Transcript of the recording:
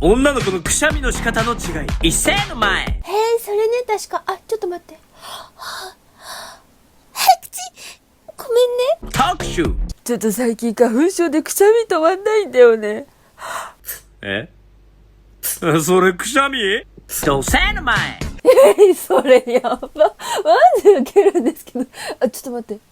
女の子のくしゃみの仕方の違い。一斉の前。それね、確か。あ、ちょっと待って。ごめんね。特集。ちょっと最近花粉症でくしゃみ止まんないんだよね。それくしゃみ？女性の前。それやば。マジウケるんですけど。あ、ちょっと待って。